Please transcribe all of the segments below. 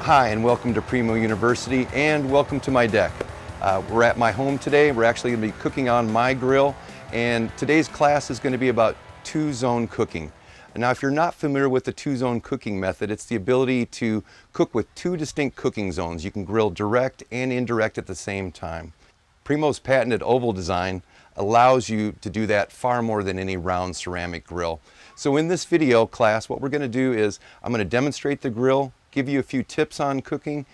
Hi, and welcome to Primo University, and welcome to my deck. We're at my home today. We're actually going to be cooking on my grill, and today's class is going to be about two-zone cooking. Now, if you're not familiar with the two-zone cooking method, it's the ability to cook with two distinct cooking zones. You can grill direct and indirect at the same time. Primo's patented oval design allows you to do that far more than any round ceramic grill. So in this video class, what we're going to do is I'm going to demonstrate the grill, give you a few tips on cooking,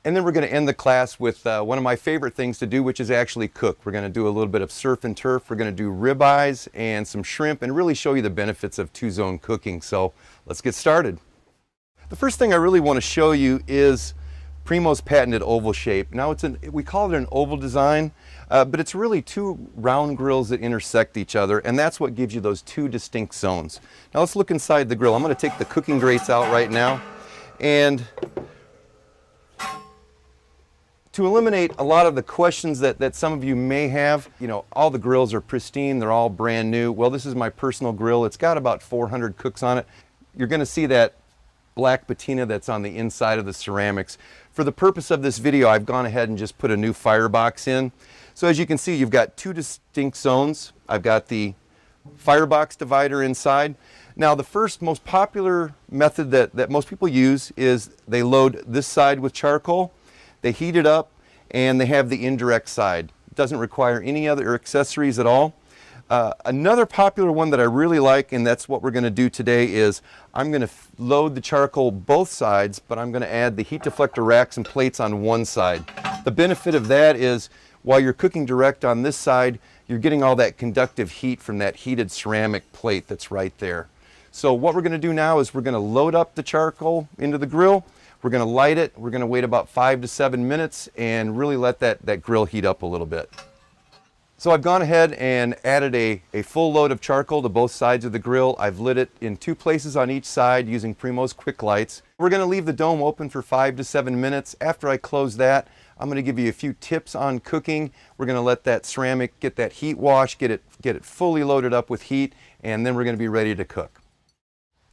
and then we're going to end the class with one of my favorite things to do, which is actually cook. We're going to do a little bit of surf and turf. We're going to do ribeyes and some shrimp and really show you the benefits of two-zone cooking. So let's get started. The first thing I really want to show you is Primo's patented oval shape. Now we call it an oval design, but it's really two round grills that intersect each other, and that's what gives you those two distinct zones. Now let's look inside the grill. I'm going to take the cooking grates out right now, and to eliminate a lot of the questions that some of you may have, you know, all the grills are pristine, they're all brand new. Well, this is my personal grill. It's got about 400 cooks on it. You're going to see that black patina that's on the inside of the ceramics. For the purpose of this video, I've gone ahead and just put a new firebox in. So as you can see, you've got two distinct zones. I've got the firebox divider inside. Now, the first most popular method that most people use is they load this side with charcoal, they heat it up, and they have the indirect side. It doesn't require any other accessories at all. Another popular one that I really like, and that's what we're going to do today, is I'm going to load the charcoal both sides, but I'm going to add the heat deflector racks and plates on one side. The benefit of that is while you're cooking direct on this side, you're getting all that conductive heat from that heated ceramic plate that's right there. So what we're going to do now is we're going to load up the charcoal into the grill. We're going to light it. We're going to wait about 5 to 7 minutes and really let that grill heat up a little bit. So I've gone ahead and added a full load of charcoal to both sides of the grill. I've lit it in 2 places on each side using Primo's quick lights. We're going to leave the dome open for 5 to 7 minutes. After I close that, I'm going to give you a few tips on cooking. We're going to let that ceramic get that heat wash, get it fully loaded up with heat, and then we're going to be ready to cook.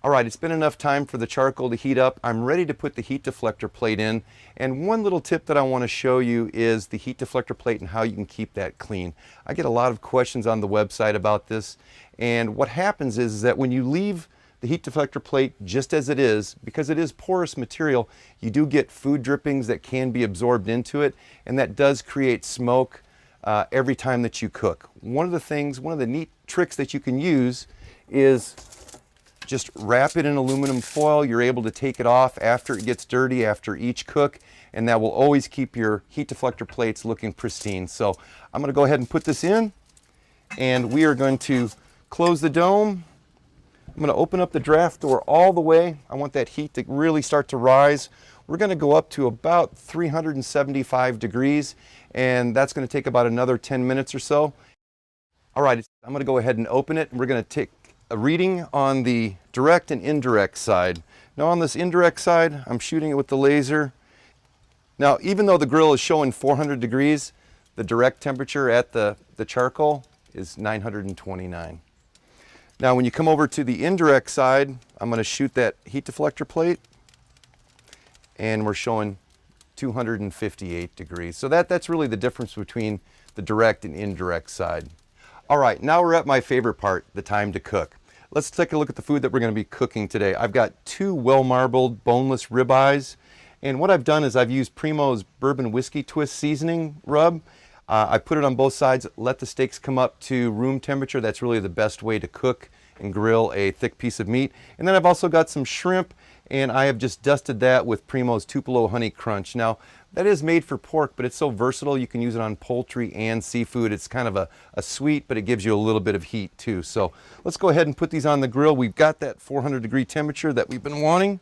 All right, it's been enough time for the charcoal to heat up. I'm ready to put the heat deflector plate in. And one little tip that I want to show you is the heat deflector plate and how you can keep that clean. I get a lot of questions on the website about this. And what happens is that when you leave the heat deflector plate just as it is, because it is porous material, you do get food drippings that can be absorbed into it. And that does create smoke every time that you cook. One of the neat tricks that you can use is just wrap it in aluminum foil. You're able to take it off after it gets dirty after each cook, and that will always keep your heat deflector plates looking pristine. So I'm going to go ahead and put this in, and we are going to close the dome. I'm going to open up the draft door all the way. I want that heat to really start to rise. We're going to go up to about 375 degrees, and that's going to take about another 10 minutes or so. All right, I'm going to go ahead and open it, and we're going to take a reading on the direct and indirect side. Now on this indirect side, I'm shooting it with the laser. Now even though the grill is showing 400 degrees, the direct temperature at the charcoal is 929. Now when you come over to the indirect side, I'm going to shoot that heat deflector plate, and we're showing 258 degrees. So that's really the difference between the direct and indirect side. All right, now we're at my favorite part, the time to cook. Let's take a look at the food that we're going to be cooking today. I've got 2 well-marbled boneless ribeyes, and what I've done is I've used Primo's bourbon whiskey twist seasoning rub. I put it on both sides, let the steaks come up to room temperature. That's really the best way to cook and grill a thick piece of meat. And then I've also got some shrimp, and I have just dusted that with Primo's Tupelo Honey Crunch. Now, that is made for pork, but it's so versatile. You can use it on poultry and seafood. It's kind of a sweet, but it gives you a little bit of heat too. So let's go ahead and put these on the grill. We've got that 400-degree temperature that we've been wanting.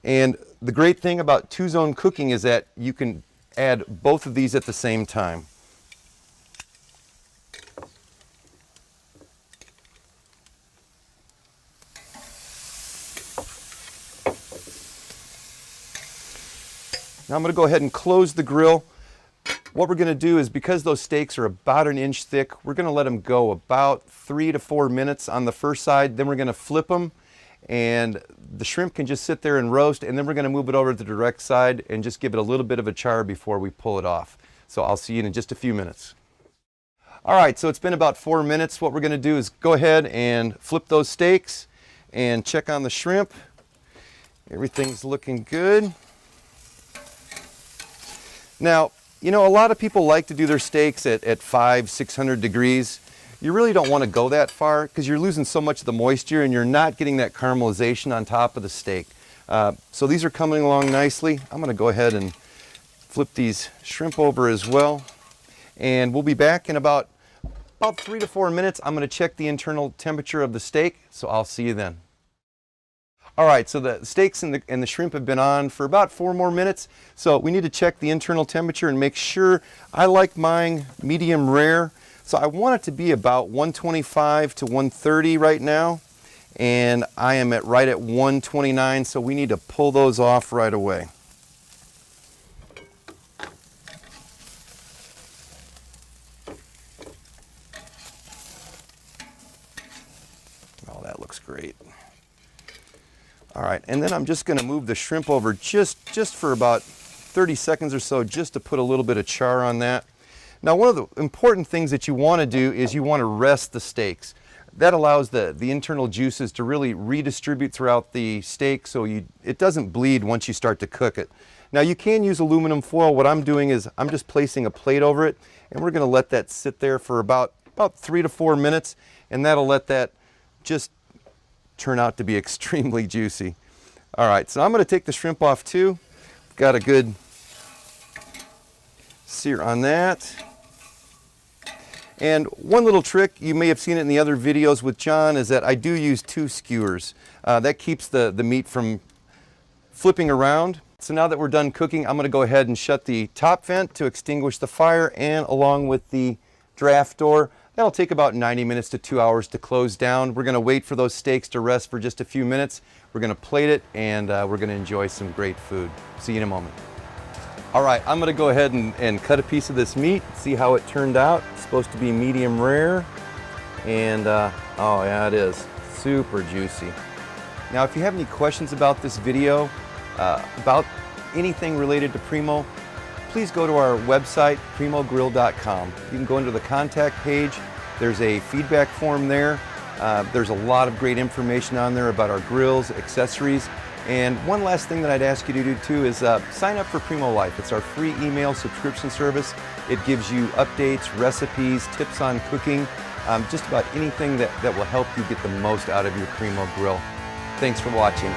And the great thing about two-zone cooking is that you can add both of these at the same time. Now I'm going to go ahead and close the grill. What we're going to do is, because those steaks are about 1 inch thick, we're going to let them go about 3 to 4 minutes on the first side. Then we're going to flip them and the shrimp can just sit there and roast, and then we're going to move it over to the direct side and just give it a little bit of a char before we pull it off. So I'll see you in just a few minutes. All right, so it's been about 4 minutes. What we're going to do is go ahead and flip those steaks and check on the shrimp. Everything's looking good. Now, you know, a lot of people like to do their steaks at 500-600 degrees. You really don't want to go that far because you're losing so much of the moisture and you're not getting that caramelization on top of the steak. So these are coming along nicely. I'm going to go ahead and flip these shrimp over as well. And we'll be back in about 3 to 4 minutes. I'm going to check the internal temperature of the steak, so I'll see you then. All right, so the steaks and the shrimp have been on for about 4 more minutes. So we need to check the internal temperature and make sure. I like mine medium rare. So I want it to be about 125 to 130 right now. And I am right at 129, so we need to pull those off right away. Oh, that looks great. All right, and then I'm just going to move the shrimp over just for about 30 seconds or so, just to put a little bit of char on that. Now, one of the important things that you want to do is you want to rest the steaks. That allows the internal juices to really redistribute throughout the steak so it doesn't bleed once you start to cook it. Now, you can use aluminum foil. What I'm doing is I'm just placing a plate over it, and we're going to let that sit there for about 3 to 4 minutes, and that'll let that just turn out to be extremely juicy. All right, so I'm going to take the shrimp off too. Got a good sear on that. And one little trick, you may have seen it in the other videos with John, is that I do use 2 skewers. That keeps the meat from flipping around. So now that we're done cooking, I'm going to go ahead and shut the top vent to extinguish the fire, and along with the draft door. That'll take about 90 minutes to 2 hours to close down. We're going to wait for those steaks to rest for just a few minutes. We're going to plate it, and we're going to enjoy some great food. See you in a moment. All right, I'm going to go ahead and cut a piece of this meat, see how it turned out. It's supposed to be medium rare, and oh yeah, it is super juicy. Now, if you have any questions about this video, about anything related to Primo, please go to our website, primogrill.com. You can go into the contact page. There's a feedback form there. There's a lot of great information on there about our grills, accessories. And one last thing that I'd ask you to do too is sign up for Primo Life. It's our free email subscription service. It gives you updates, recipes, tips on cooking, just about anything that will help you get the most out of your Primo grill. Thanks for watching.